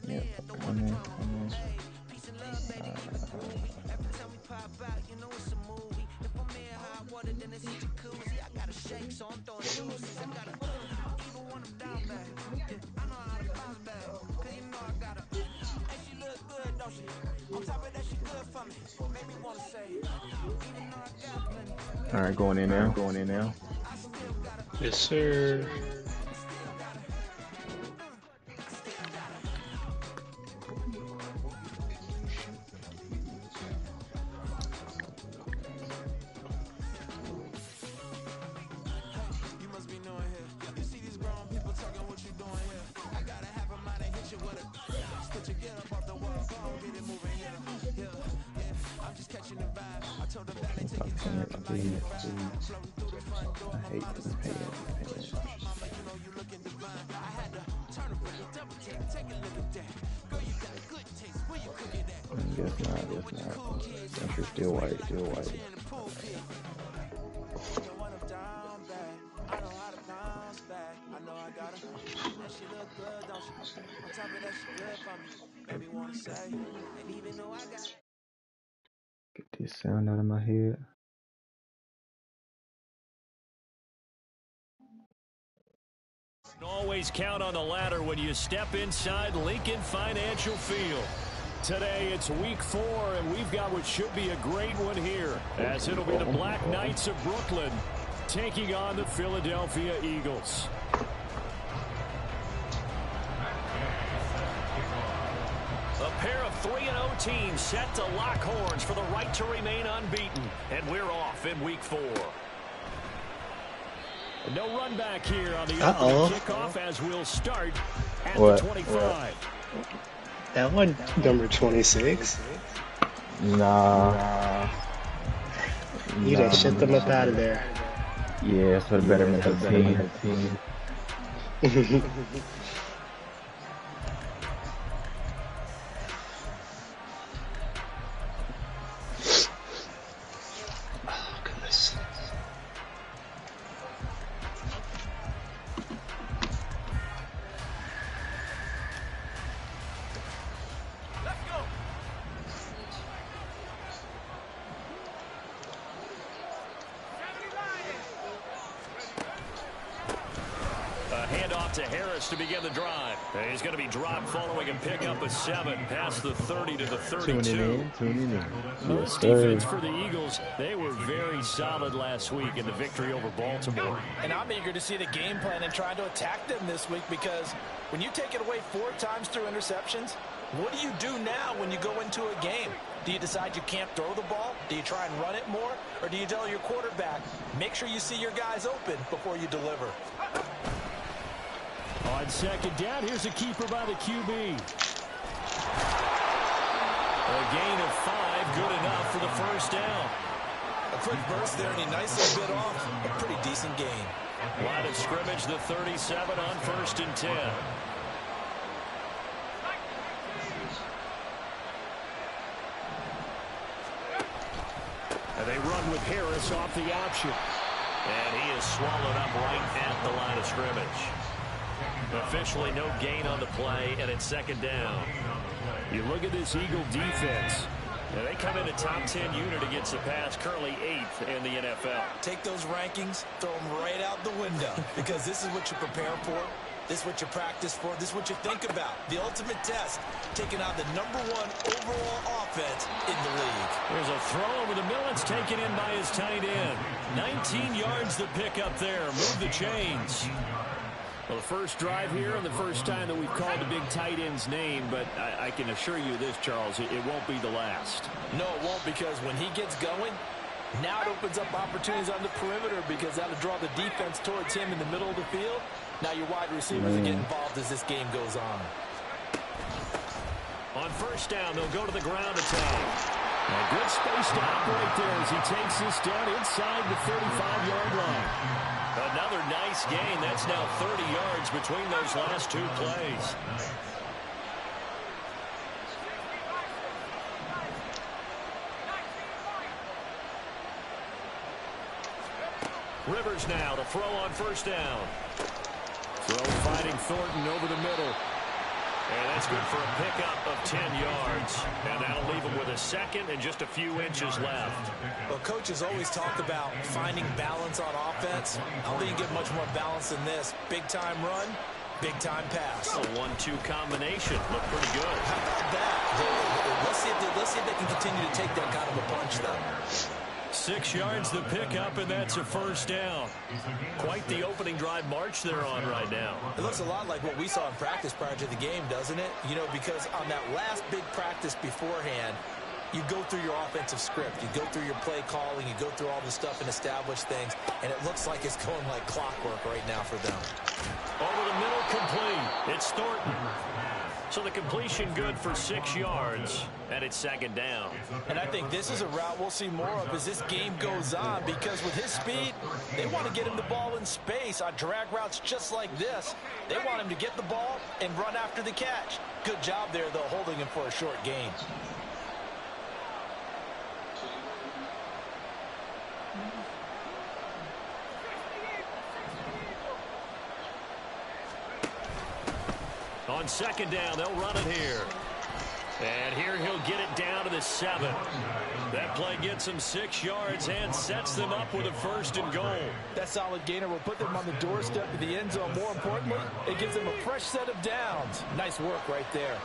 Yeah, come on. All right, going in now. Yes, sir. Please. I hate paying. Guess not. That's still white. Get this sound out of my head. Always count on the ladder when you step inside Lincoln Financial Field. Today it's week 4, and we've got what should be a great one here, as it'll be the Black Knights of Brooklyn taking on the Philadelphia Eagles. A pair of 3-0 teams set to lock horns for the right to remain unbeaten, and we're off in week 4. No run back here on the kickoff as we'll start at the 25. That one, number 26. Nah. You done shut them up out of there. Yeah, it's for the betterment of the team. Oh, goodness. Handoff to Harris to begin the drive. He's going to be dropped following a pickup of 7 past the 30 to the 32. Tuning in. This defense for the Eagles, they were very solid last week in the victory over Baltimore. And I'm eager to see the game plan and try to attack them this week, because when you take it away 4 times through interceptions, what do you do now when you go into a game? Do you decide you can't throw the ball? Do you try and run it more? Or do you tell your quarterback, make sure you see your guys open before you deliver? On second down, here's a keeper by the QB. A gain of 5, good enough for the first down. A quick burst there, and he nicely bit off a pretty decent gain. Line of scrimmage, the 37 on 1st and 10. And they run with Harris off the option. And he is swallowed up right at the line of scrimmage. Officially no gain on the play, and it's second down. You look at this Eagle defense. They come in a top 10 unit against the pass, currently 8th in the NFL. Take those rankings, throw them right out the window, because this is what you prepare for. This is what you practice for. This is what you think about. The ultimate test, taking out the #1 overall offense in the league. There's a throw over the middle. It's taken in by his tight end. 19 yards the pick up there. Move the chains. Well, the first drive here and the first time that we've called the big tight end's name, but I can assure you this, Charles, it won't be the last. No, it won't, because when he gets going, now it opens up opportunities on the perimeter, because that'll draw the defense towards him in the middle of the field. Now your wide receivers will get involved as this game goes on. On first down, they'll go to the ground attack. A good space to operate there as he takes this down inside the 35-yard line. Another nice gain. That's now 30 yards between those last 2 plays. Rivers now to throw on first down. Throw fighting Thornton over the middle. And that's good for a pickup of 10 yards. And that'll leave him with a second and just a few inches left. Well, coaches always talk about finding balance on offense. I don't think you get much more balance than this. Big-time run, big-time pass. A 1-2 combination. Looked pretty good. How about that? Let's see if they can continue to take that kind of a punch, though. 6 yards the pickup, and that's a first down. Quite the opening drive march they're on right now. It looks a lot like what we saw in practice prior to the game, doesn't it? You know, because on that last big practice beforehand, you go through your offensive script. You go through your play calling. You go through all the stuff and establish things. And it looks like it's going like clockwork right now for them. Over the middle, complete. It's Thornton. So the completion good for 6 yards, and it's second down. And I think this is a route we'll see more of as this game goes on, because with his speed, they want to get him the ball in space on drag routes just like this. They want him to get the ball and run after the catch. Good job there, though, holding him for a short gain. On second down, they'll run it here. And here he'll get it down to the 7. That play gets him 6 yards and sets them up with a first and goal. That solid gainer will put them on the doorstep of the end zone. More importantly, it gives them a fresh set of downs. Nice work right there.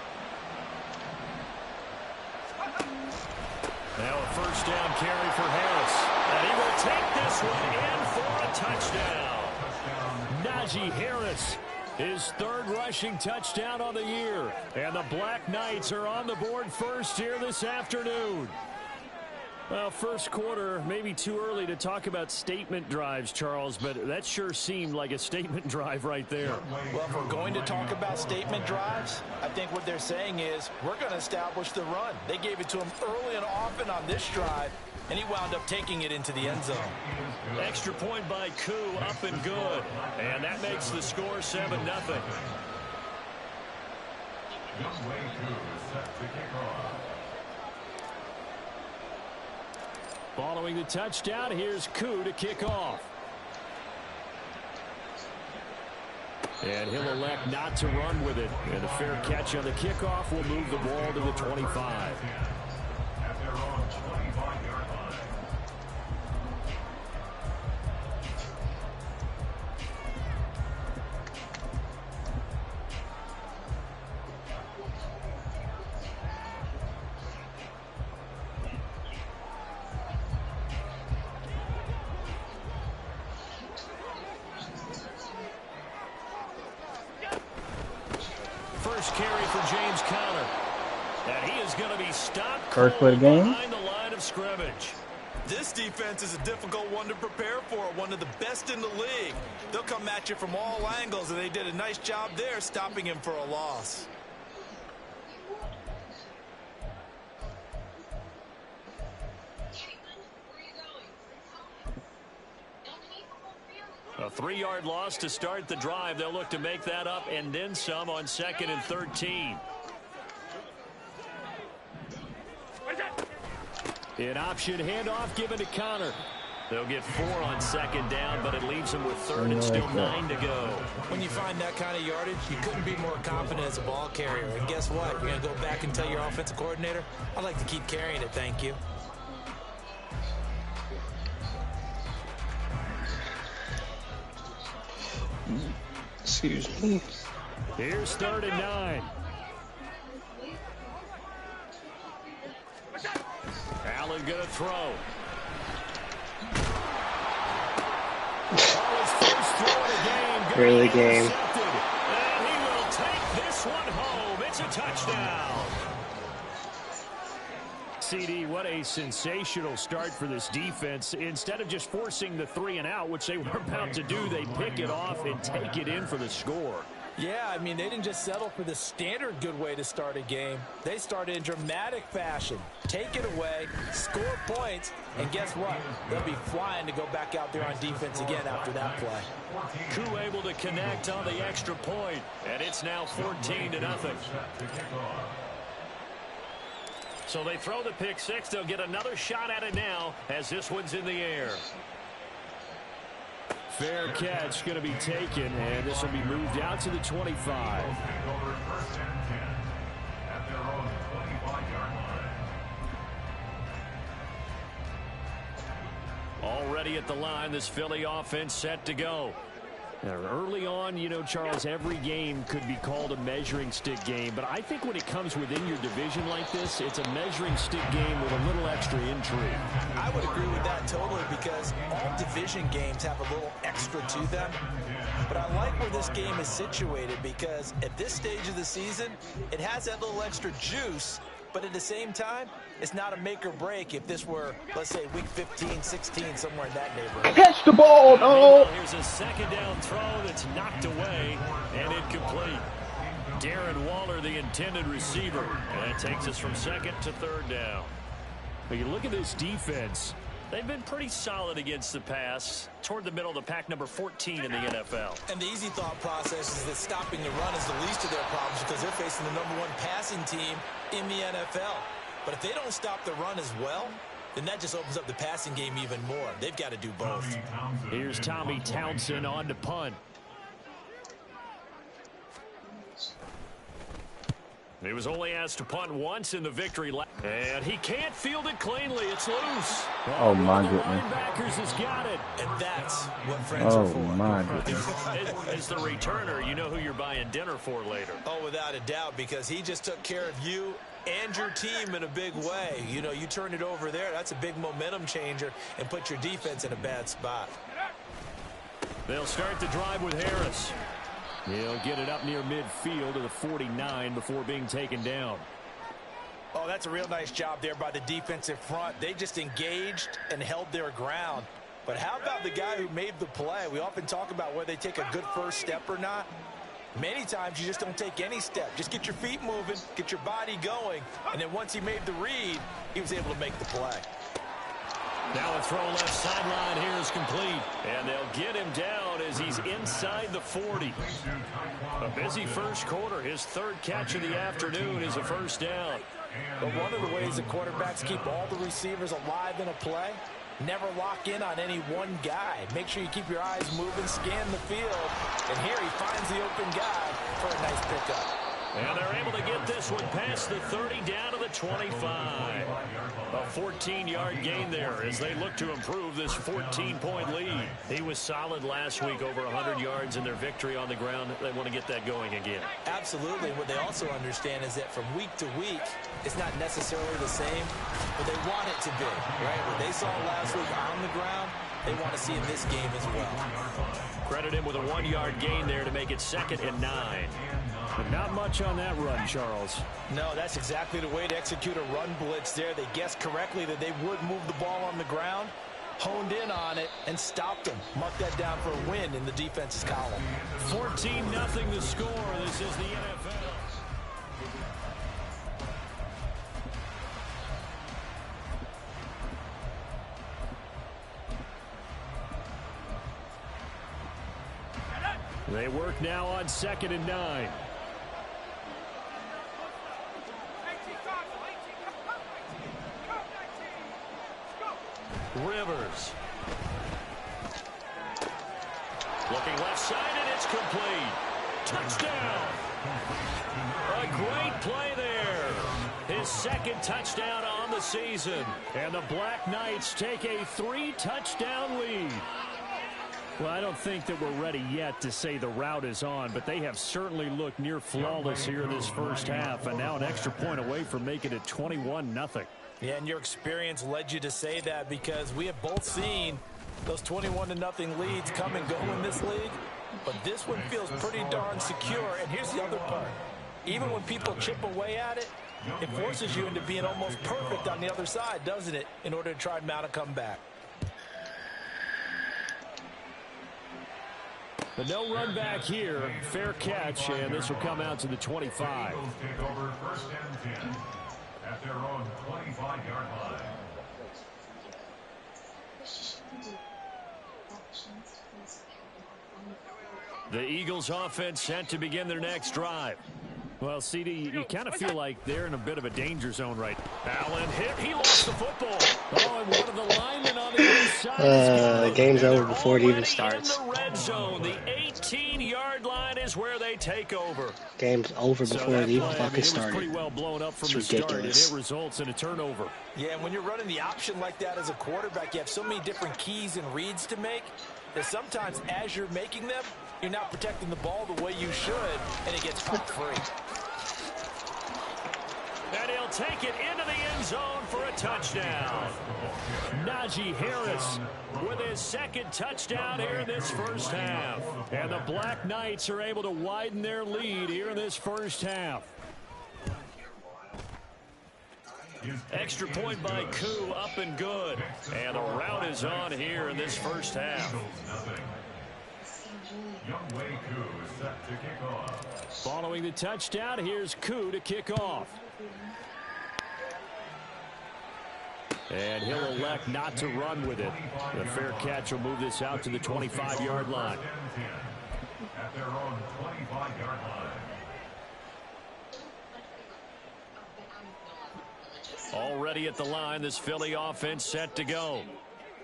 Now a first down carry for Harris. And he will take this one in for a touchdown. Najee Harris. His third rushing touchdown on the year. And the Black Knights are on the board first here this afternoon. Well, first quarter, maybe too early to talk about statement drives, Charles, but that sure seemed like a statement drive right there. Well, if we're going to talk about statement drives, I think what they're saying is we're going to establish the run. They gave it to him early and often on this drive, and he wound up taking it into the end zone. Extra point by Koo, up and good. And that makes the score 7-0. Following the touchdown, here's Koo to kick off. And he'll elect not to run with it. And a fair catch on the kickoff will move the ball to the 25. First carry for James Conner. And he is going to be stopped First play of the game. behind the line of scrimmage. This defense is a difficult one to prepare for, one of the best in the league. They'll come at you from all angles, and they did a nice job there stopping him for a loss. A 3-yard loss to start the drive. They'll look to make that up and then some on 2nd and 13. An option handoff given to Conner. They'll get 4 on 2nd down, but it leaves them with 3rd and still 9 to go. When you find that kind of yardage, you couldn't be more confident as a ball carrier. And guess what? You're going to go back and tell your offensive coordinator, I'd like to keep carrying it, thank you. Excuse me. Here's 3rd and 9. Allen going to throw. Early game. And he will take this one home. It's a touchdown. CD, what a sensational start for this defense. Instead of just forcing the 3 and out, which they were about to do, they pick it off and take it in for the score. Yeah, I mean, they didn't just settle for the standard good way to start a game. They started in dramatic fashion. Take it away, score points, and guess what? They'll be flying to go back out there on defense again after that play. Koo able to connect on the extra point, and it's now 14-0. So they throw the pick 6. They'll get another shot at it now as this one's in the air. Fair catch going to be taken, and this will be moved out to the 25. Already at the line, this Philly offense set to go. Now, early on, you know, Charles, every game could be called a measuring stick game, but I think when it comes within your division like this, it's a measuring stick game with a little extra intrigue. I would agree with that totally, because all division games have a little extra to them. But I like where this game is situated, because at this stage of the season, it has that little extra juice. But at the same time, it's not a make or break if this were, let's say, week 15, 16, somewhere in that neighborhood. Catch the ball, no! Here's a second down throw that's knocked away and incomplete. Darren Waller, the intended receiver. And that takes us from second to third down. But you look at this defense. They've been pretty solid against the pass, toward the middle of the pack, number 14 in the NFL. And the easy thought process is that stopping the run is the least of their problems, because they're facing the #1 passing team in the NFL. But if they don't stop the run as well, then that just opens up the passing game even more. They've got to do both. Here's Tommy Townsend on to punt. He was only asked to punt once in the victory lap. And he can't field it cleanly. It's loose. Oh, my goodness. Linebackers has got it. And that's what friends are for. Oh, my goodness. As the returner, you know who you're buying dinner for later. Oh, without a doubt, because he just took care of you and your team in a big way. You know, you turn it over there. That's a big momentum changer and put your defense in a bad spot. They'll start the drive with Harris. He'll get it up near midfield to the 49 before being taken down. Oh, that's a real nice job there by the defensive front. They just engaged and held their ground. But how about the guy who made the play? We often talk about whether they take a good first step or not. Many times you just don't take any step. Just get your feet moving, get your body going, and then once he made the read, he was able to make the play. Now a throw left sideline here is complete. And they'll get him down as he's inside the 40. A busy first quarter. His third catch of the afternoon is a first down. But one of the ways that quarterbacks keep all the receivers alive in a play, never lock in on any one guy. Make sure you keep your eyes moving, scan the field. And here he finds the open guy for a nice pickup. And they're able to get this one past the 30 down to the 25. A 14-yard gain there as they look to improve this 14-point lead. He was solid last week, over 100 yards in their victory on the ground. They want to get that going again. Absolutely. What they also understand is that from week to week, it's not necessarily the same, but they want it to be, right? What they saw last week on the ground, they want to see in this game as well. Credit him with a 1-yard gain there to make it 2nd and 9. But not much on that run, Charles. No, that's exactly the way to execute a run blitz there. They guessed correctly that they would move the ball on the ground, honed in on it, and stopped them. Mark that down for a win in the defense's column. 14-0 the score. This is the NFL. They work now on 2nd and 9. Rivers. Looking left side, and it's complete. Touchdown. A great play there. His 2nd touchdown on the season. And the Black Knights take a 3-touchdown lead. Well, I don't think that we're ready yet to say the route is on, but they have certainly looked near flawless here this first half, and now an extra point away from making it 21-0. Yeah, and your experience led you to say that, because we have both seen those 21-0 leads come and go in this league, but this one feels pretty darn secure. And here's the other part. Even when people chip away at it, it forces you into being almost perfect on the other side, doesn't it, in order to try and mount a comeback. But no run back here. Fair catch, and this will come out to the 25. At their own 25-yard line. The Eagles offense set to begin their next drive. Well, CD, you kind of feel like they're in a bit of a danger zone right now. Allen hit. He lost the football. Oh, and one of the linemen on the other side is good. Game's over before it even Already starts. in the red zone. The 18-yard line is where they take over. Game's over before it even fucking It was pretty started. well blown up from It's the start, and ridiculous. it results in a turnover. Yeah, and when you're running the option like that as a quarterback, you have so many different keys and reads to make that sometimes as you're making them, you're not protecting the ball the way you should, and it gets home free. And he'll take it into the end zone for a touchdown. Najee Harris with his second touchdown here in this first half. And the Black Knights are able to widen their lead here in this first half. Extra point by Koo, up and good. And the route is on here in this first half. Following the touchdown, here's Koo to kick off. And he'll elect not to run with it. The fair catch will move this out to the 25-yard line. At their own 25-yard line. Already at the line, this Philly offense set to go.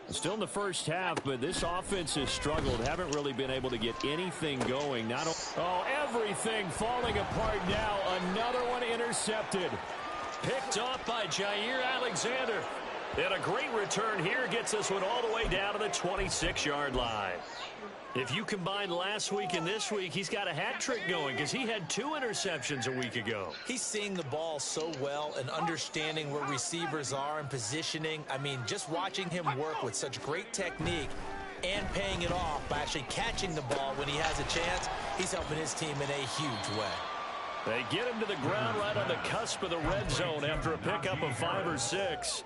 Still in the first half, but this offense has struggled. Haven't really been able to get anything going. Everything falling apart now. Another one intercepted. Picked off by Jair Alexander. And a great return here gets this one all the way down to the 26-yard line. If you combine last week and this week, he's got a hat trick going because he had 2 interceptions a week ago. He's seeing the ball so well and understanding where receivers are and positioning. I mean, just watching him work with such great technique and paying it off by actually catching the ball when he has a chance, he's helping his team in a huge way. They get him to the ground right on the cusp of the red zone after a pickup of 5 or 6.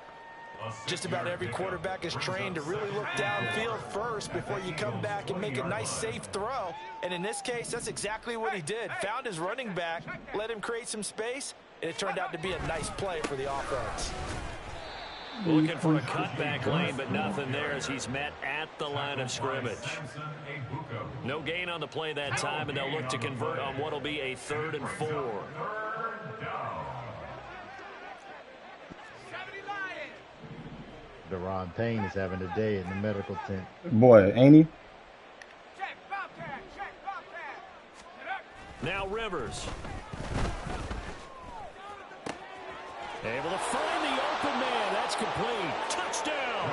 Just about every quarterback is trained to really look downfield first before you come back and make a nice, safe throw. And in this case, that's exactly what he did. Found his running back, let him create some space, and it turned out to be a nice play for the offense. Looking for a cutback lane, but nothing there as he's met at the line of scrimmage. No gain on the play that time, and they'll look to convert on what will be a 3rd and 4. Deron Payne is having a day in the medical tent. Boy, ain't he? Now Rivers. Able to find the open man. That's complete. Touchdown.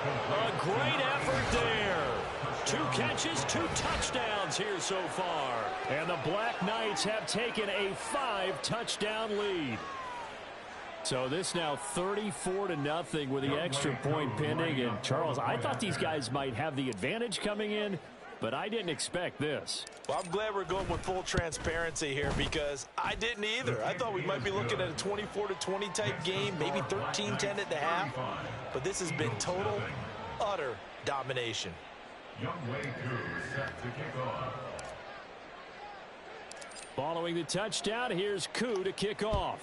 A great effort there. 2 catches, 2 touchdowns here so far. And the Black Knights have taken a 5-touchdown lead. So this now 34-0 with the extra point pending. And Charles, I thought these guys might have the advantage coming in, but I didn't expect this. Well, I'm glad we're going with full transparency here because I didn't either. I thought we might be looking at a 24-20 type game, maybe 13-10 at the half. But this has been total, utter domination. Following the touchdown, here's Koo to kick off.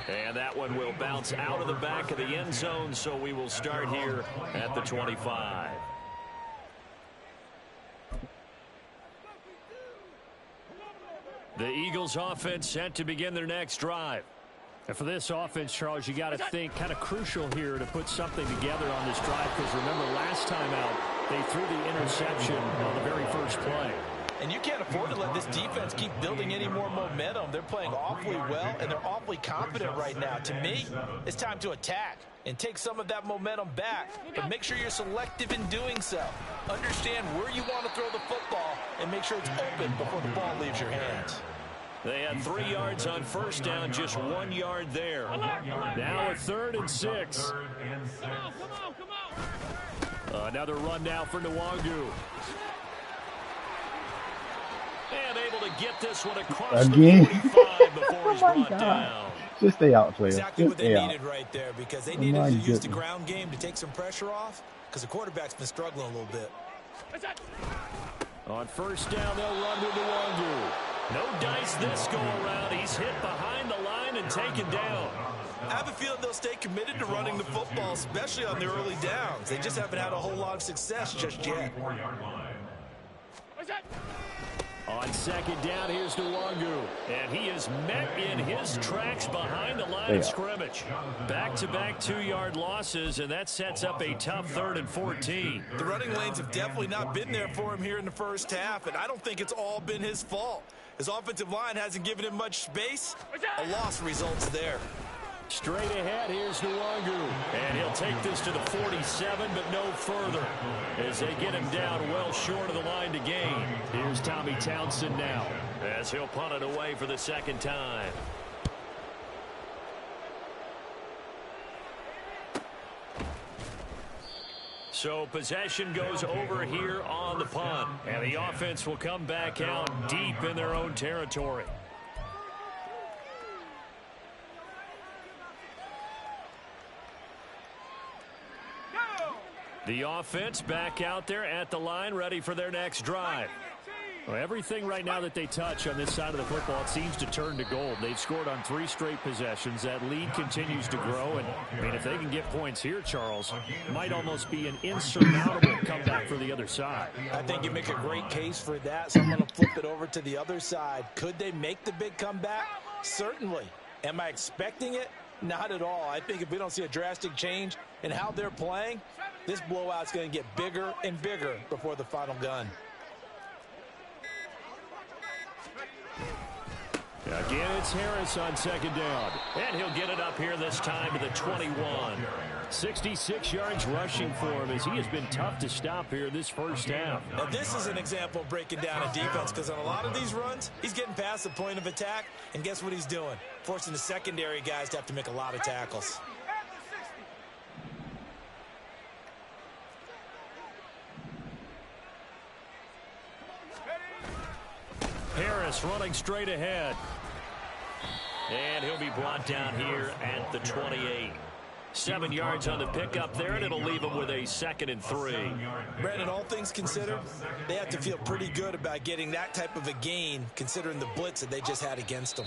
And that one will bounce out of the back of the end zone, so we will start here at the 25. The Eagles offense set to begin their next drive. And for this offense, Charles, you got to think kind of crucial here to put something together on this drive because remember last time out, they threw the interception on the very first play. And you can't afford to let this defense keep building any more momentum. They're playing awfully well, and they're awfully confident right now. To me, it's time to attack and take some of that momentum back. But make sure you're selective in doing so. Understand where you want to throw the football and make sure it's open before the ball leaves your hands. They had 3 yards on first down, just 1 yard there. Now a 3rd and 6. Another run now for Nwangu. And able to get this one across Again. the 45 before he's brought down. Just stay out, player. Exactly Just what they stay out. needed right there because they Oh, needed my to use the goodness. ground game to take some pressure off because the quarterback's been struggling a little bit. On first down, they'll run with Nwangu. No dice this go around. He's hit behind the line and taken down. I have a feeling they'll stay committed to running the football, especially on the early downs. They just haven't had a whole lot of success just yet. On second down, here's Nwangu. And he is met in his tracks behind the line of scrimmage. Back-to-back 2-yard losses, and that sets up a tough 3rd and 14. The running lanes have definitely not been there for him here in the first half, and I don't think it's all been his fault. His offensive line hasn't given him much space. A loss results there. Straight ahead, here's Nwangu. And he'll take this to the 47, but no further, as they get him down well short of the line to gain. Here's Tommy Townsend now, as he'll punt it away for the second time. So possession goes over here on the punt, and the offense will come back out deep in their own territory. The offense back out there at the line, ready for their next drive. Well, everything right now that they touch on this side of the football, it seems to turn to gold. They've scored on 3 straight possessions. That lead continues to grow. And, I mean, if they can get points here, Charles, it might almost be an insurmountable comeback for the other side. I think you make a great case for that. So I'm going to flip it over to the other side. Could they make the big comeback? Certainly. Am I expecting it? Not at all. I think if we don't see a drastic change in how they're playing, this blowout's going to get bigger and bigger before the final gun. Again, it's Harris on second down. And he'll get it up here this time to the 21. 66 yards rushing for him, as he has been tough to stop here this first half. Now, this is an example of breaking down a defense, because on a lot of these runs, he's getting past the point of attack, and guess what he's doing? Forcing the secondary guys to have to make a lot of tackles. Harris running straight ahead. And he'll be brought down here at the 28. 7 yards on the pickup there, and it'll leave him with a 2nd and 3. Brandon, all things considered, they have to feel pretty good about getting that type of a gain, considering the blitz that they just had against them.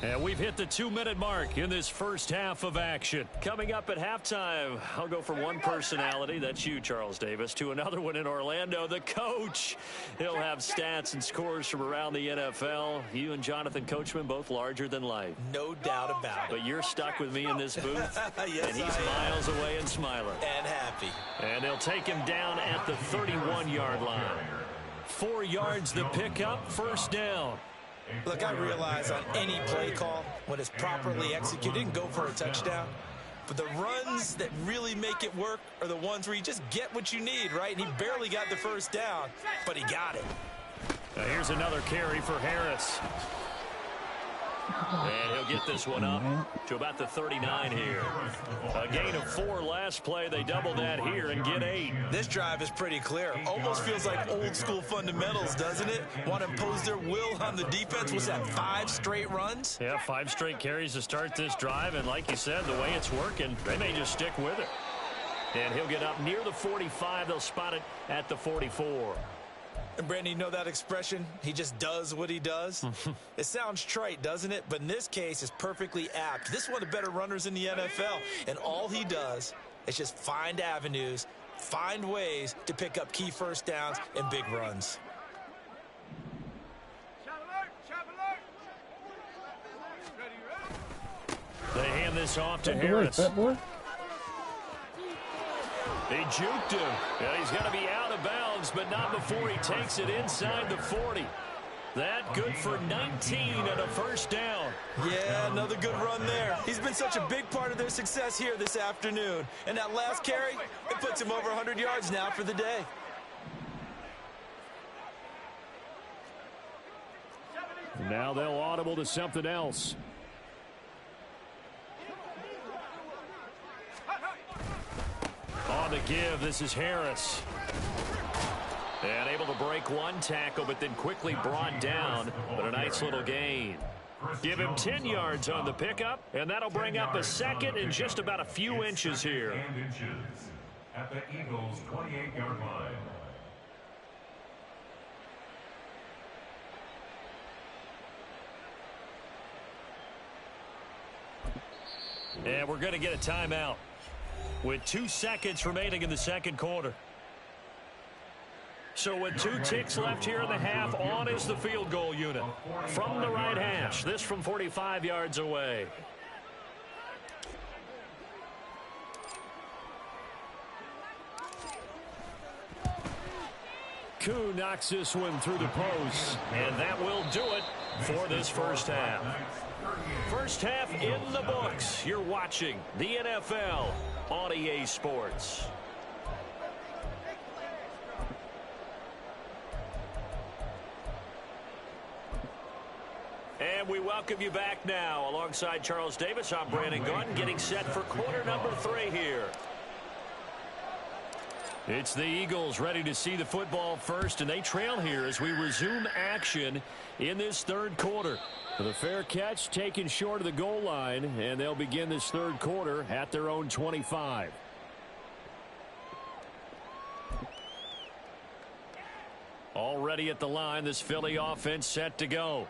And we've hit the 2-minute mark in this first half of action. Coming up at halftime, I'll go from one personality, that's you, Charles Davis, to another one in Orlando, the coach. He'll have stats and scores from around the NFL. You and Jonathan Coachman, both larger than life. No doubt about it. But you're stuck with me in this booth. Yes, and he's miles away and smiling. And happy. And they'll take him down at the 31-yard line. 4 yards the pickup, first down. Look, I realize on any play call, when it's properly executed, you can go for a touchdown. But the runs that really make it work are the ones where you just get what you need, right? And he barely got the first down, but he got it. Now here's another carry for Harris. And he'll get this one up to about the 39 here. A gain of 4 last play. They double that here and get 8. This drive is pretty clear. Almost feels like old school fundamentals, doesn't it? Want to impose their will on the defense. Was that 5 straight runs? Yeah, 5 straight carries to start this drive. And like you said, the way it's working, they may just stick with it. And he'll get up near the 45. They'll spot it at the 44. And Brandon, you know that expression? He just does what he does? It sounds trite, doesn't it? But in this case, it's perfectly apt. This is one of the better runners in the NFL. And all he does is just find avenues, find ways to pick up key first downs and big runs. They hand this off to Harris. He juked him. Yeah, he's going to be out of bounds, but not before he takes it inside the 40. That good for 19 and a first down. Yeah, another good run there. He's been such a big part of their success here this afternoon. And that last carry, it puts him over 100 yards now for the day. Now they'll audible to something else. On the give, this is Harris. And able to break one tackle, but then quickly brought down. But a nice little gain. Give him 10 yards on the pickup, and that'll bring up a 2nd and just about a few inches here. At the Eagles' 28-yard line. And we're going to get a timeout with 2 seconds remaining in the second quarter. So with 2 ticks left here in the half, on is the field goal unit. From the right hash, this from 45 yards away. Koo knocks this one through the post, and that will do it for this first half. First half in the books. You're watching the NFL on EA Sports. And we welcome you back now. Alongside Charles Davis, I'm Brandon Gaudin, getting set for quarter number 3 here. It's the Eagles ready to see the football first, and they trail here as we resume action in this third quarter. The fair catch taken short of the goal line, and they'll begin this third quarter at their own 25. Already at the line, this Philly offense set to go.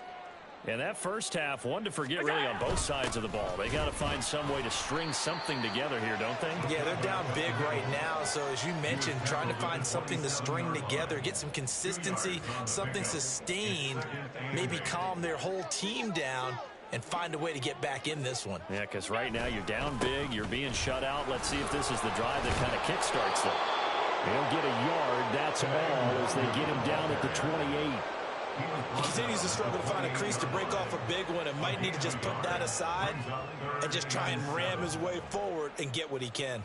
And that first half, one to forget really on both sides of the ball. They got to find some way to string something together here, don't they? Yeah, they're down big right now. So as you mentioned, trying to find something to string together, get some consistency, something sustained, maybe calm their whole team down and find a way to get back in this one. Yeah, because right now you're down big, you're being shut out. Let's see if this is the drive that kind of kickstarts them. They'll get a yard, that's all, as they get him down at the 28. He continues to struggle to find a crease to break off a big one and might need to just put that aside and just try and ram his way forward and get what he can.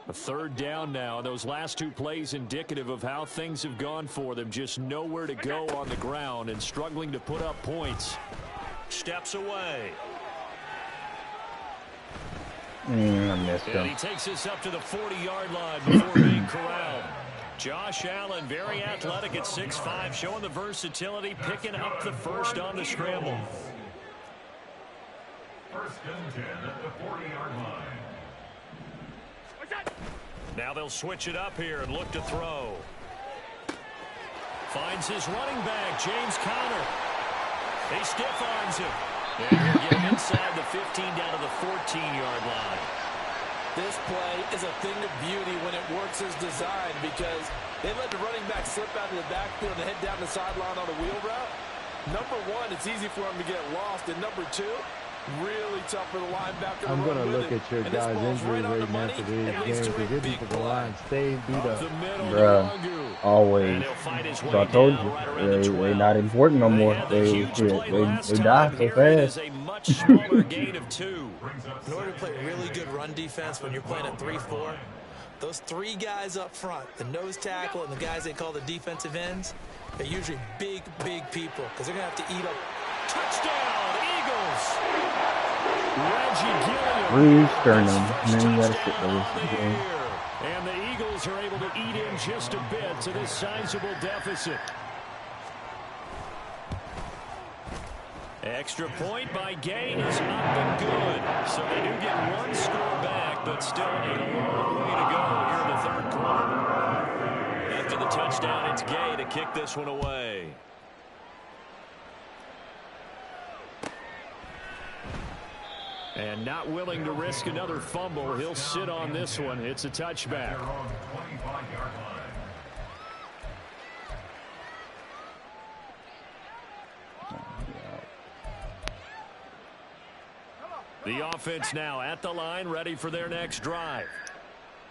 A third down now. Those last 2 plays indicative of how things have gone for them. Just nowhere to go on the ground and struggling to put up points. Steps away. I missed And him. he takes this up to the 40-yard line before being corralled. Josh Allen, very athletic at 6'5", showing the versatility, picking up the first on the scramble. First and 10 at the 40-yard line. Now they'll switch it up here and look to throw. Finds his running back, James Conner. He stiff-arms him. And he'll get him inside the 15 down to the 14-yard line. This play is a thing of beauty when it works as designed because they let the running back slip out of the backfield and head down the sideline on a wheel route. Number one, it's easy for him to get lost. And number two, really tough for the linebacker to I'm going run to with look him. at your And this guys' ball's injury right on the rate money. after these It leads games. to a His big defensive play. line stays beat Up up. the middle, Bruh. Longu. Always. And he'll fight his way So I told down you, right around the they 12. not important no more. had the They huge play last die time. so Here it is, fast. a much smaller gain of 2. In order to play really good run defense when you're playing at 3-4, those 3 guys up front, the nose tackle and the guys they call the defensive ends, they're usually big, big people because they're going to have to eat up. Touchdown, Eagles! Reggie Gilliam. Breeze Sternum. His first Man, you gotta touchdown sit of the there. year. And the Eagles are able to eat in just a bit to this sizable deficit. Extra point by Gain is up and good. So they do get 1 score back, but still a long way to go here in the third quarter. After the touchdown, it's Gay to kick this one away. And not willing to risk another fumble, he'll sit on this one. It's a touchback. They're on the 25-yard line. The offense now at the line, ready for their next drive.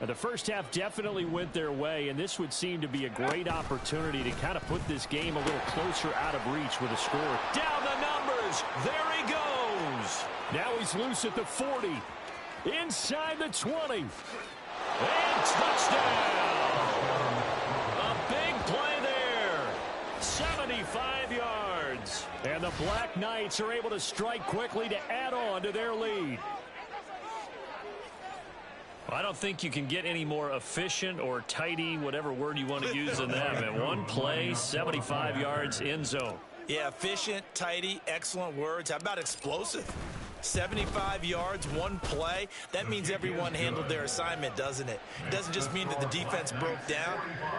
Now, the first half definitely went their way, and this would seem to be a great opportunity to kind of put this game a little closer out of reach with a score. Down the numbers. There he goes. Now he's loose at the 40. Inside the 20. And touchdown. A big play there. 75 yards. And the Black Knights are able to strike quickly to add on to their lead. I don't think you can get any more efficient or tidy, whatever word you want to use than that, man. One play, 75 yards, end zone. Yeah, efficient, tidy, excellent words. How about explosive? 75 yards, 1 play. That means everyone handled their assignment, doesn't it? It doesn't just mean that the defense broke down.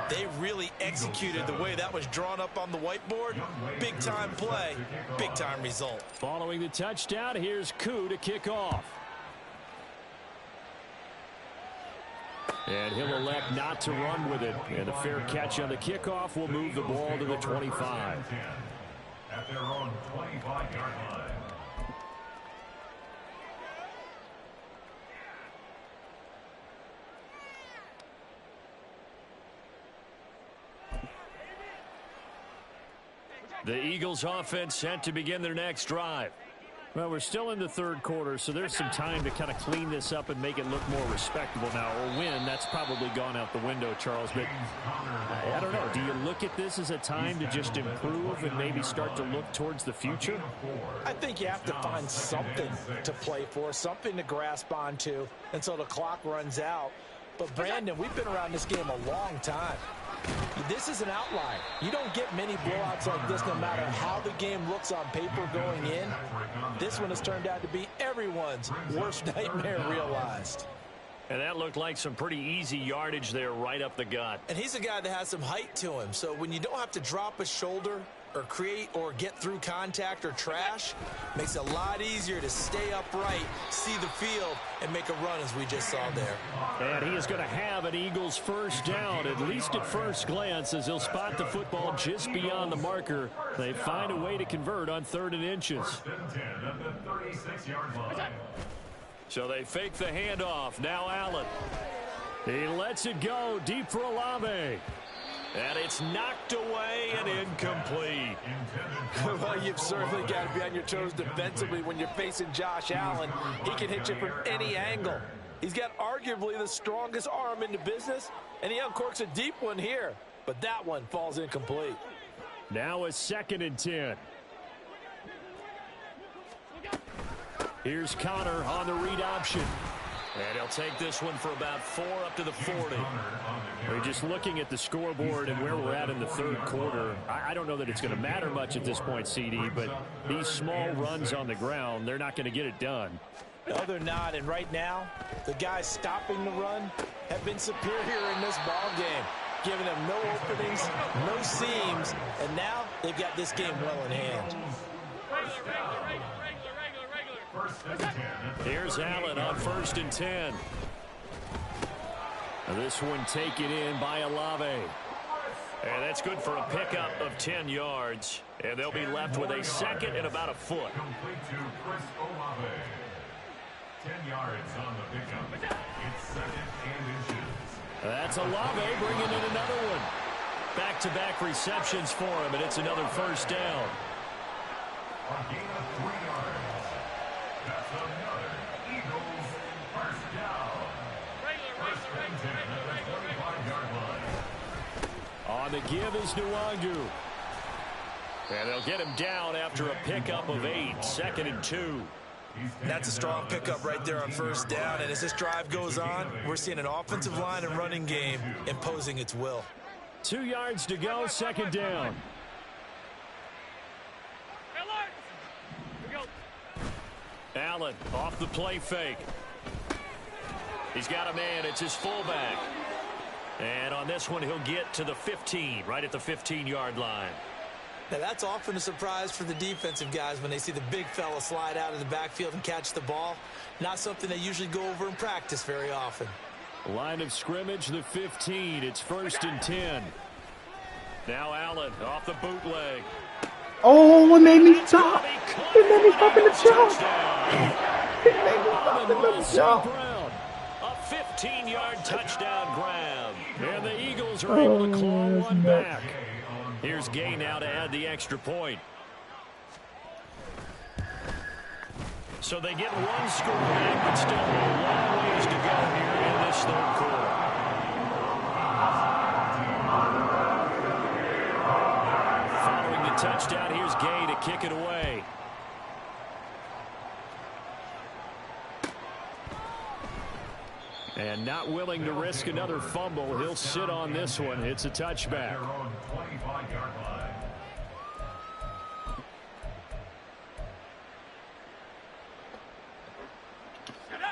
They really executed the way that was drawn up on the whiteboard. Big-time play, big-time result. Following the touchdown, here's Koo to kick off. And he'll elect not to run with it. And a fair catch on the kickoff will move the ball to the 25. At their own 25-yard line. The Eagles offense set to begin their next drive. Well, we're still in the third quarter, so there's some time to kind of clean this up and make it look more respectable now. Or win, that's probably gone out the window, Charles. But I don't know. Do you look at this as a time to just improve and maybe start to look towards the future? I think you have to find something to play for, something to grasp onto until the clock runs out. But, Brandon, we've been around this game a long time. This is an outlier. You don't get many blowouts like this no matter how the game looks on paper going in. This one has turned out to be everyone's worst nightmare realized. And that looked like some pretty easy yardage there right up the gut. And he's a guy that has some height to him. So when you don't have to drop a shoulder or create or get through contact or trash, makes it a lot easier to stay upright, see the field, and make a run as we just saw there. And he is going to have an Eagles first down, at least at first glance, as he'll spot the football just beyond the marker. They find a way to convert on 3rd and inches. So they fake the handoff. Now Allen. He lets it go deep for Olave. And it's knocked away and incomplete. Well, you've certainly got to be on your toes defensively when you're facing Josh Allen. He can hit you from any angle. He's got arguably the strongest arm in the business, and he uncorks a deep one here. But that one falls incomplete. Now a 2nd and 10. Here's Connor on the read option. And he'll take this one for about 4 up to the 40. We're just looking at the scoreboard and where we're at in the third quarter. I don't know that it's going to matter much at this point, CD, but these small runs on the ground, they're not going to get it done. No, they're not. And right now, the guys stopping the run have been superior in this ball game, giving them no openings, no seams, and now they've got this game well in hand. Here's Allen on 1st and 10. This one taken in by Olave. And that's good for a pickup of 10 yards. And they'll be left with a 2nd and about a foot. Complete to Chris Olave. 10 yards on the pickup. It's 2nd and inches. That's Olave bringing in another one. Back-to-back receptions for him, and it's another first down. A gain of 3 yards. That's another Eagles first down. First and 10 at the 25-yard line. On the give is Nwangu. And they'll get him down after a pickup of 8, 2nd and 2. That's a strong pickup right there on first down. And as this drive goes on, we're seeing an offensive line and running game imposing its will. 2 yards to go, 2nd down. Allen off the play fake. He's got a man. It's his fullback. And on this one, he'll get to the 15, right at the 15-yard line. Now, that's often a surprise for the defensive guys when they see the big fella slide out of the backfield and catch the ball. Not something they usually go over in practice very often. Line of scrimmage, the 15. It's 1st and 10. Now Allen off the bootleg. Oh, it made me stop. It made me stop in the jump. It made me stop in the jump. A 15-yard touchdown grab. And the Eagles are able to claw one back. Here's Gay now to add the extra point. So they get one score back, but still a long ways to go here in this third quarter. Following the touchdown, here's Gay to kick it away. And not willing to risk another fumble, he'll sit on this one. It's a touchback.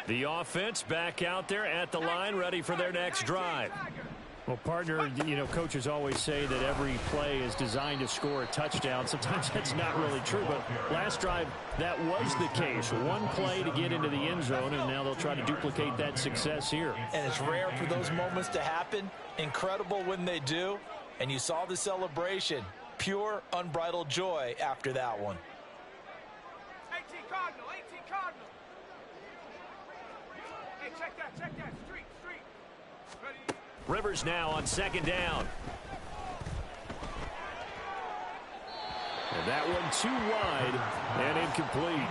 The offense back out there at the line, ready for their next drive. Well, partner, you know, coaches always say that every play is designed to score a touchdown. Sometimes that's not really true, but last drive, that was the case. One play to get into the end zone, and now they'll try to duplicate that success here. And it's rare for those moments to happen. Incredible when they do. And you saw the celebration. Pure, unbridled joy after that one. 18 Cardinal, 18 Cardinal. Hey, check that, street. Ready? Rivers now on second down. And that one too wide and incomplete.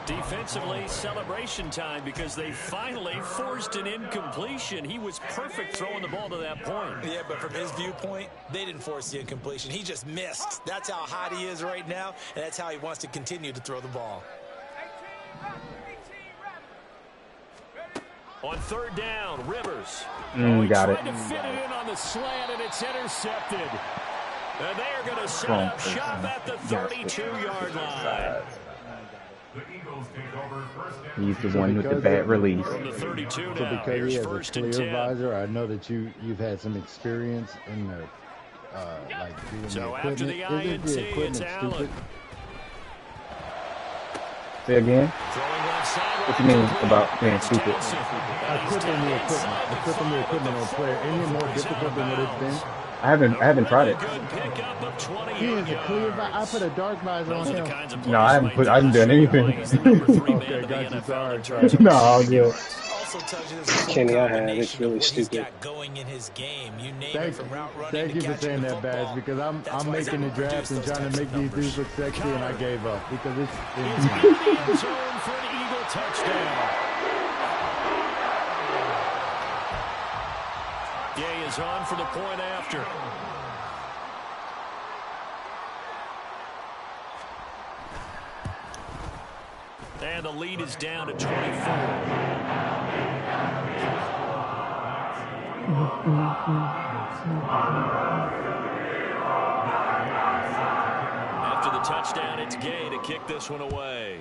Defensively, celebration time because they finally forced an incompletion. He was perfect throwing the ball to that point. Yeah, but from his viewpoint, they didn't force the incompletion. He just missed. That's how hot he is right now, and that's how he wants to continue to throw the ball. 18 On third down, Rivers. Got it. Tried to fit it in on the slant, and it's intercepted. And they are going to set up shop at the 32-yard line. The Eagles take over first and He's the one with the bad release. From the 32 So now, because here's he has first a and clear 10. visor, I know that you've had some experience in the like doing So the after equipment. the Isn't INT, the equipment it's Allen. stupid? Say again? Throwing left sideline. What you mean about being stupid? Equipping the equipment on player. Ain't it more difficult than what it's been? I haven't tried it. Good pickup of 28 He has a clear yards. visor. I put a dark visor on Those are the him. kinds of No, I haven't plays done anything. He's the number 3 man Okay, of the got you. NFL Sorry, in terms of No, all receiving good. yards. Also tells you there's a full Kenny, I have. combination It's really of what he's stupid. got going in his game. You name it, Thank, from route running thank to you for catching saying the that, Badge, football. because That's I'm why he's making the able to draft produce and those trying to types of make these numbers. dudes look sexy, and I gave up because it's It's in the end zone for an Eagle touchdown. Gay is on for the point after. And the lead is down to 24. After the touchdown, it's Gay to kick this one away.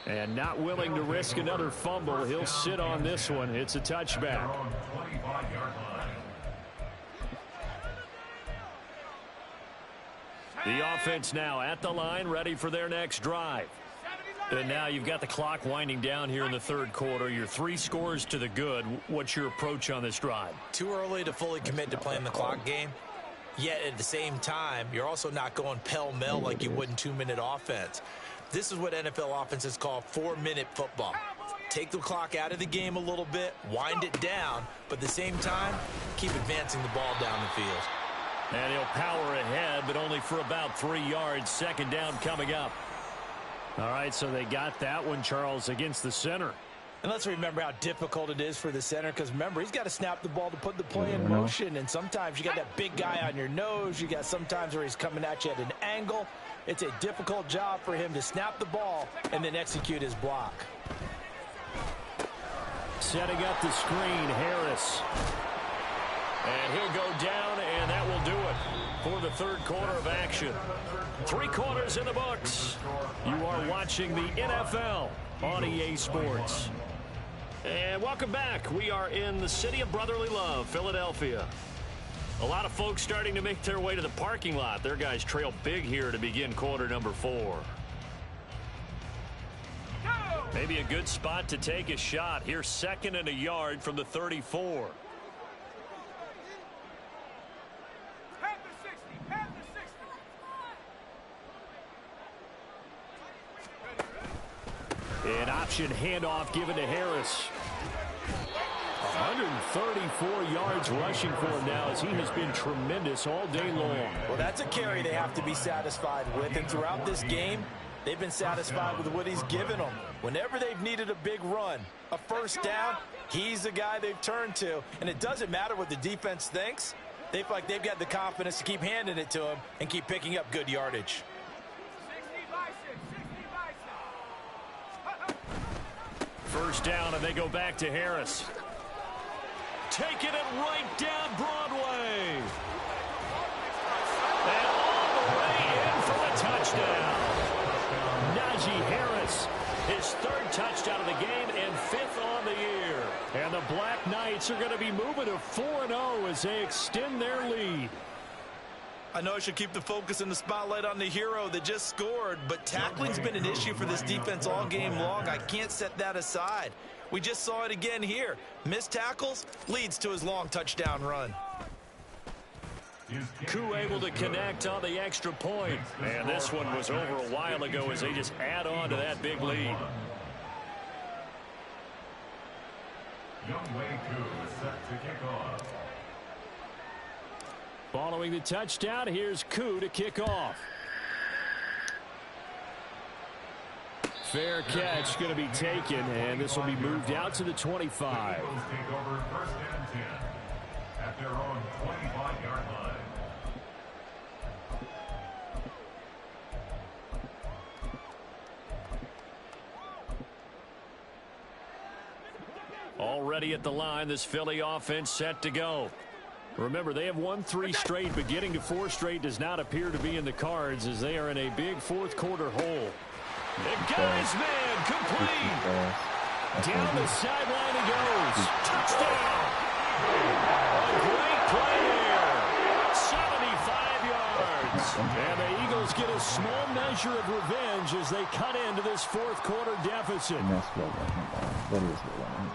And not willing to risk another fumble, he'll sit on this one. It's a touchback. The offense now at the line, ready for their next drive. And now you've got the clock winding down here in the third quarter. You're 3 scores to the good. What's your approach on this drive? Too early to fully commit to playing the clock game. Yet at the same time, you're also not going pell-mell like you would in 2-minute offense. This is what NFL offenses call 4-minute football. Take the clock out of the game a little bit, wind it down, but at the same time, keep advancing the ball down the field. And he'll power ahead, but only for about 3 yards. Second down coming up. All right, so they got that one, Charles, against the center. And let's remember how difficult it is for the center, because remember, he's got to snap the ball to put the play in motion, and sometimes you got that big guy on your nose. You got sometimes where he's coming at you at an angle. It's a difficult job for him to snap the ball and then execute his block. Setting up the screen, Harris. And he'll go down, and that will do it for the third quarter of action. 3 quarters in the books. You are watching the NFL on EA Sports. And welcome back. We are in the city of brotherly love, Philadelphia. A lot of folks starting to make their way to the parking lot. Their guys trail big here to begin quarter number 4. Maybe a good spot to take a shot. Here, 2nd and a yard from the 34. An option handoff given to Harris. 134 yards rushing for him now as he has been tremendous all day long. Well, that's a carry they have to be satisfied with, and throughout this game, they've been satisfied with what he's given them. Whenever they've needed a big run, a first down, he's the guy they've turned to, and it doesn't matter what the defense thinks. They feel like they've got the confidence to keep handing it to him and keep picking up good yardage. First down, and they go back to Harris. Taking it right down Broadway. And all the way in for the touchdown. Najee Harris, his 3rd touchdown of the game, Saints are going to be moving to 4-0 as they extend their lead. I know I should keep the focus and the spotlight on the hero that just scored, but tackling's been an issue for this defense all game long. I can't set that aside. We just saw it again here. Missed tackles leads to his long touchdown run. Koo able to connect on the extra point. And this one was over a while ago as they just add on to that big lead. Youngway Koo is set to kick off. Following the touchdown, here's Koo to kick off. Fair catch going to be taken, and this will be moved out to the 25. The Eagles take over 1st and 10 at their own 25-yard line. Already at the line, this Philly offense set to go. Remember, they have won 3 straight, but getting to 4 straight does not appear to be in the cards as they are in a big fourth-quarter hole. The guy's man complete. Down the sideline he goes. Touchdown. A great play there. 75 yards. And the Eagles get a small measure of revenge as they cut into this fourth-quarter deficit.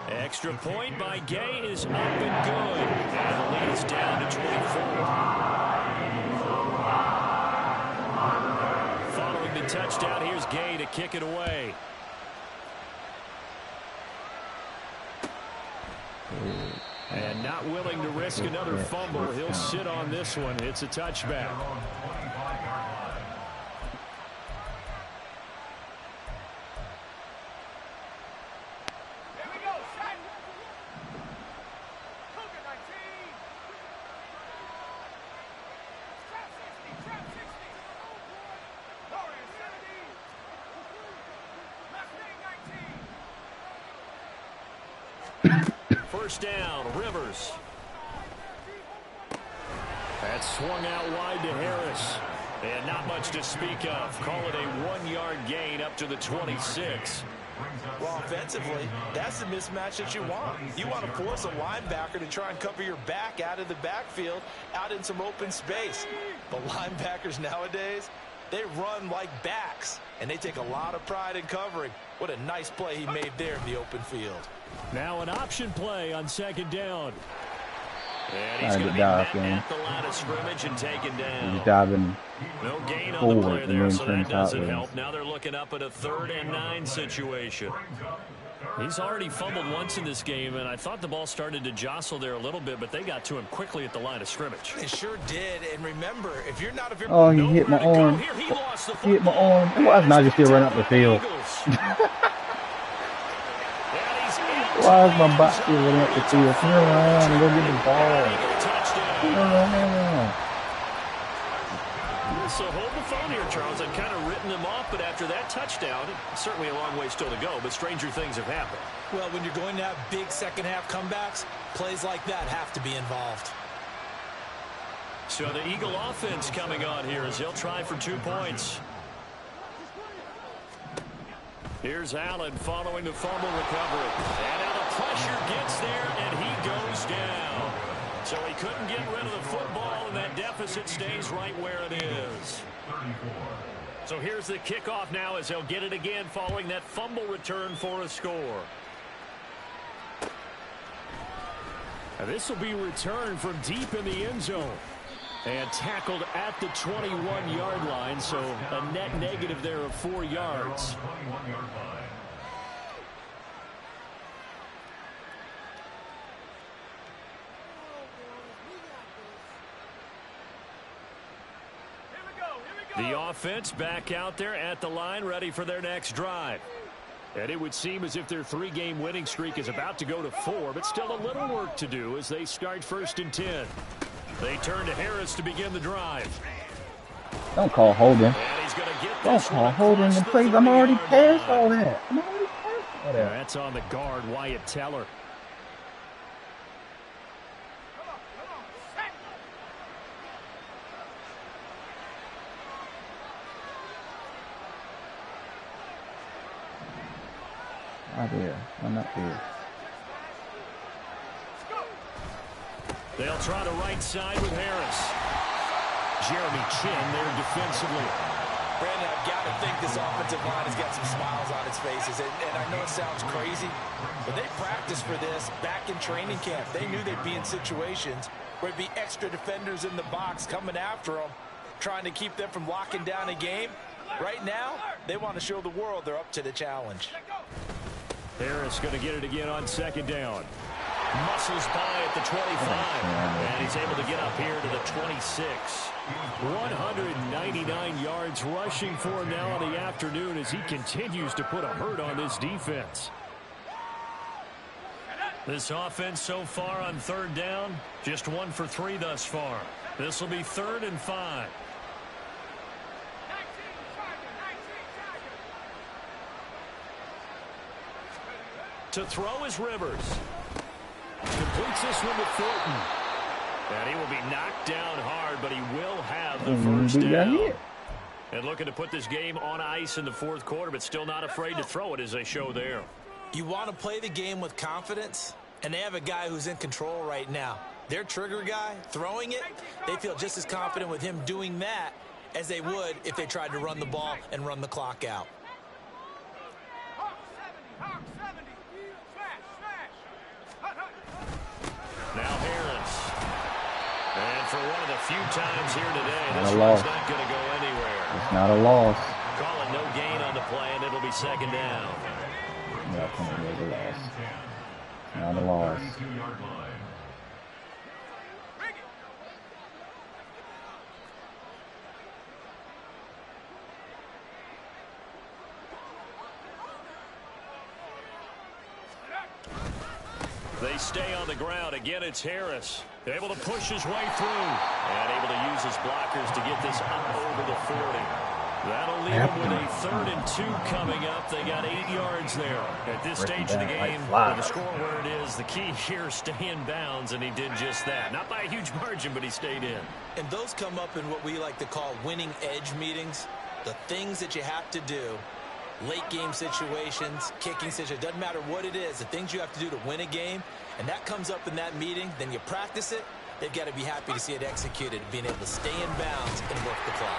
Extra point by Gay is up and good. And the lead is down to 24. Following the touchdown, here's Gay to kick it away. And not willing to risk another fumble. He'll sit on this one. It's a touchback. First down, Rivers. That's swung out wide to Harris. And not much to speak of. Call it a 1-yard gain up to the 26. Well, offensively, that's the mismatch that you want. You want to force a linebacker to try and cover your back out of the backfield, out in some open space. But linebackers nowadays, they run like backs, and they take a lot of pride in covering. What a nice play he made there in the open field. Now an option play on second down. And he's going to be met at the line of scrimmage and taken down. He's diving. No gain on the play there, so that doesn't help. Now they're looking up at a 3rd and 9 situation. He's already fumbled once in this game, and I thought the ball started to jostle there a little bit, but they got to him quickly at the line of scrimmage. They sure did, and remember, if you're not... Oh, he hit my arm. He hit my arm. Why is Najee still running up the field? Why is my butt still running up the field? Turn around and go get the ball. Turn around. So hold the phone here, Charles. I've kind of written them off, but after that touchdown, certainly a long way still to go, but stranger things have happened. Well, when you're going to have big second-half comebacks, plays like that have to be involved. So the Eagle offense coming on here as they'll try for 2 points. Here's Allen following the fumble recovery. And now the pressure gets there, and he goes down. So he couldn't get rid of the football, and that deficit stays right where it is. So here's the kickoff now as they'll get it again following that fumble return for a score. And this will be returned from deep in the end zone. And tackled at the 21-yard line, so a net negative there of 4 yards. The offense back out there at the line, ready for their next drive. And it would seem as if their 3-game winning streak is about to go to 4, but still a little work to do as they start 1st and 10. They turn to Harris to begin the drive. Don't call holding. Don't call holding the plays. I'm already past all that. That's on the guard, Wyatt Teller. Not there. I'm not there. They'll try the right side with Harris. Jeremy Chin there defensively. Brandon, I've got to think this offensive line has got some smiles on its faces. And I know it sounds crazy, but they practiced for this back in training camp. They knew they'd be in situations where it'd be extra defenders in the box coming after them, trying to keep them from locking down a game. Right now, they want to show the world they're up to the challenge. Harris going to get it again on second down. Muscles by at the 25, and he's able to get up here to the 26. 199 yards rushing for him now in the afternoon as he continues to put a hurt on this defense. This offense so far on third down, just 1 for 3 thus far. This will be 3rd and 5. To throw is Rivers. Completes this one to Thornton. And he will be knocked down hard, but he will have the first down. And looking to put this game on ice in the 4th quarter, but still not afraid to throw it as they show there. You want to play the game with confidence, and they have a guy who's in control right now. Their trigger guy, throwing it, they feel just as confident with him doing that as they would if they tried to run the ball and run the clock out. Now Harris. And for one of the few times here today, this one's not going to go anywhere. It's not a loss. Call it no gain on the play, and it'll be 2nd down. Definitely a loss. Not a loss. They stay on the ground. Again, it's Harris. Able to push his way through. And able to use his blockers to get this up over the 40. That'll leave him with a 3rd and 2 coming up. They got 8 yards there. At this stage of the game, with the score where it is, the key here, stay in bounds, and he did just that. Not by a huge margin, but he stayed in. And those come up in what we like to call winning edge meetings. The things that you have to do. Late game situations, kicking situations, doesn't matter what it is, the things you have to do to win a game, and that comes up in that meeting, then you practice it, they've got to be happy to see it executed, being able to stay in bounds and work the clock.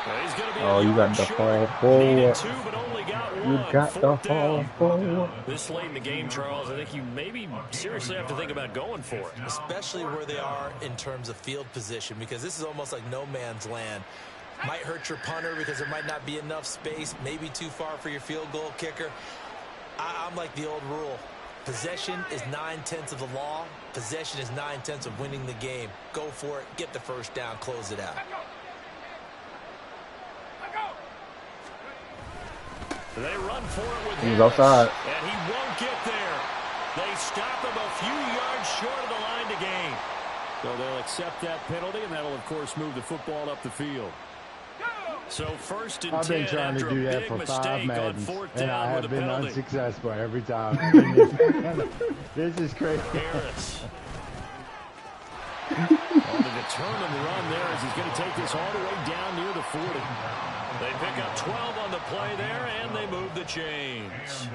Well, he's gonna be you got the fall forward. 2, but only got 1. You got the fall forward. This late in the game, Charles, I think you maybe seriously have to think about going for it. Especially where they are in terms of field position, because this is almost like no man's land. Might hurt your punter because there might not be enough space, maybe too far for your field goal kicker. I'm like the old rule. Possession is 9/10 of the law. Possession is 9/10 of winning the game. Go for it, get the first down, close it out. They run for it with He's Harris, outside. and he won't get there. They stop him a few yards short of the line to gain. So they'll accept that penalty, and that'll, of course, move the football up the field. So 1st and 10 I've been trying to do that for 5 Maddens, and I have been unsuccessful every time. This is crazy. Harris. On the determined run there as he's going to take this all the way down near the 40. They pick up 12 on the play there, and they move the chains.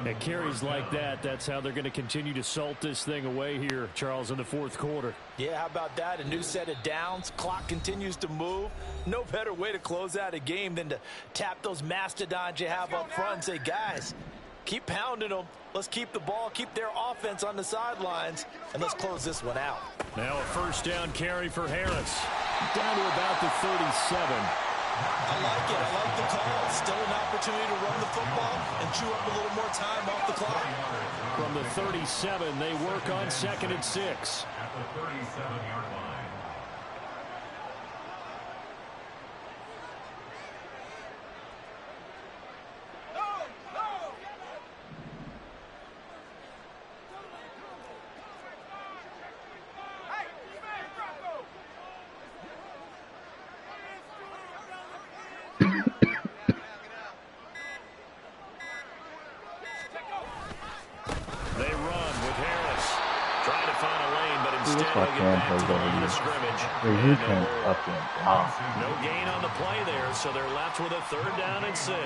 At carries like that, that's how they're going to continue to salt this thing away here, Charles, in the 4th quarter. Yeah, how about that? A new set of downs. Clock continues to move. No better way to close out a game than to tap those mastodons you have up front and say, guys, keep pounding them. Let's keep the ball, keep their offense on the sidelines, and let's close this one out. Now a 1st down carry for Harris. Down to about the 37. I like it. I like the call. Still an opportunity to run the football and chew up a little more time off the clock. From the 37, they work on 2nd and 6. At the 37-yard line. You can fucking block. No gain on the play there, so they're left with a 3rd down and 6.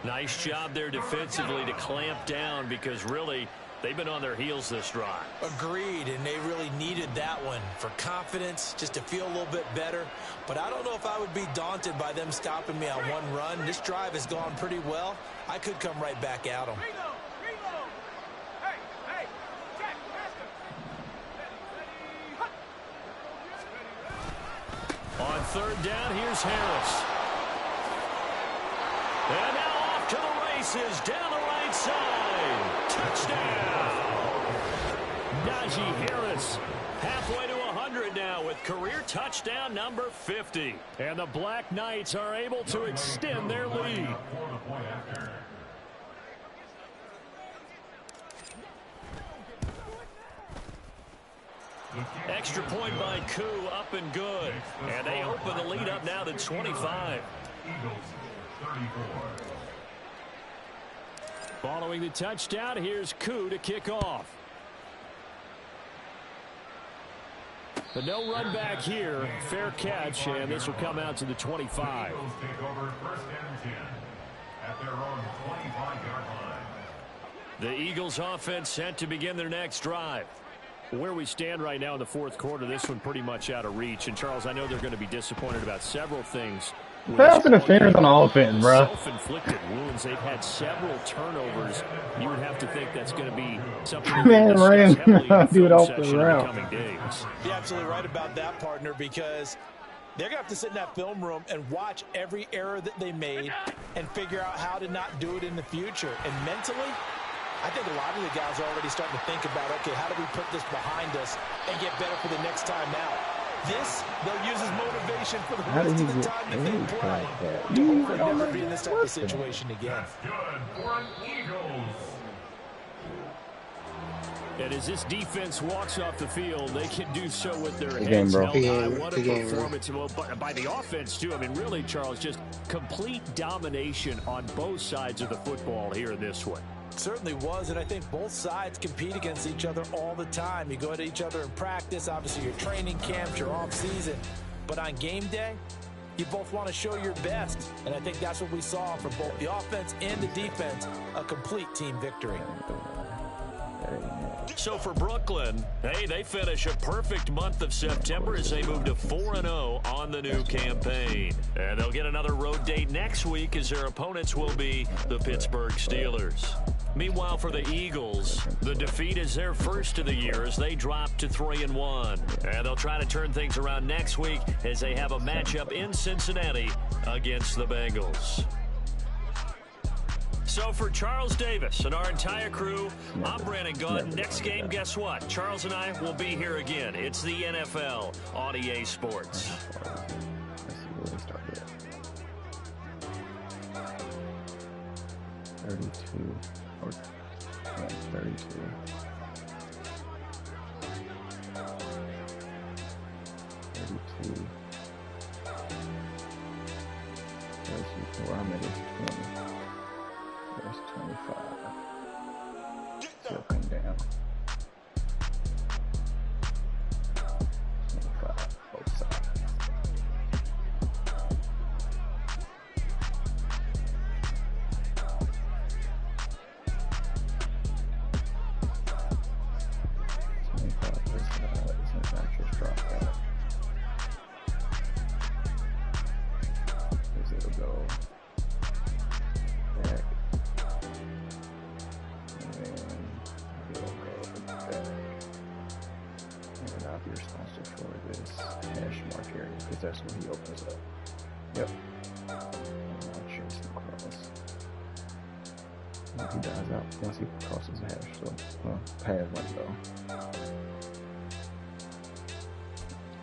Nice job there defensively to clamp down, because really They've been on their heels this drive. Agreed, and they really needed that one for confidence, just to feel a little bit better. But I don't know if I would be daunted by them stopping me on one run. This drive has gone pretty well. I could come right back at them. Reload. Hey, check, faster. On third down, here's Harris. And now off to the races down the right side. Touchdown. Najee Harris halfway to 100 now with career touchdown number 50. And the Black Knights are able to extend their lead. Extra point by Koo, up and good. And they open the lead up now to 25. Following the touchdown, here's Koo to kick off. But no run back here. Fair catch, and this will come out to the 25. Eagles take over first and 10 at their own 25-yard line. The Eagles offense set to begin their next drive. Where we stand right now in the fourth quarter, this one pretty much out of reach. And, Charles, I know they're going to be disappointed about several things. Pass interference on offense, bro. Self-inflicted wounds. They've had several turnovers. You would have to think that's going to be something. Man ran dude off the route. You're absolutely right about that, partner, because they're going to have to sit in that film room and watch every error that they made and figure out how to not do it in the future. And mentally, I think a lot of the guys are already starting to think about, okay, how do we put this behind us and get better for the next time out? This, they'll use as motivation for the rest of the time that they play. To hopefully never be in this type of situation again. Good for an Eagles. And as this defense walks off the field, they can do so with their Good heads game, bro. held high. Good What a game, performance by the offense, too. I mean, really, Charles, just complete domination on both sides of the football here in this one. Certainly was, and I think both sides compete against each other all the time. You go at each other in practice, obviously your training camps, your off season, but on game day, you both want to show your best, and I think that's what we saw from both the offense and the defense, a complete team victory. So for Brooklyn, hey, they finish a perfect month of September as they move to 4-0 on the new campaign. And they'll get another road date next week as their opponents will be the Pittsburgh Steelers. Meanwhile, for the Eagles, the defeat is their first of the year as they drop to 3-1. And they'll try to turn things around next week as they have a matchup in Cincinnati against the Bengals. So for Charles Davis and our entire crew, I'm Brandon Gunn. Next game, guess what? Charles and I will be here again. It's the NFL on EA Sports. Let's see where we started. 32. Or, yeah, 32. Where I'm at is 20. There's 25. Still come down. 25, both sides. That's when he opens up. Yep. He dies out once he crosses the hash, so pass one go.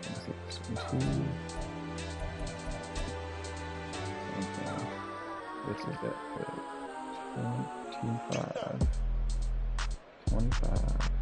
Let's see, 2. This is that 25. 25.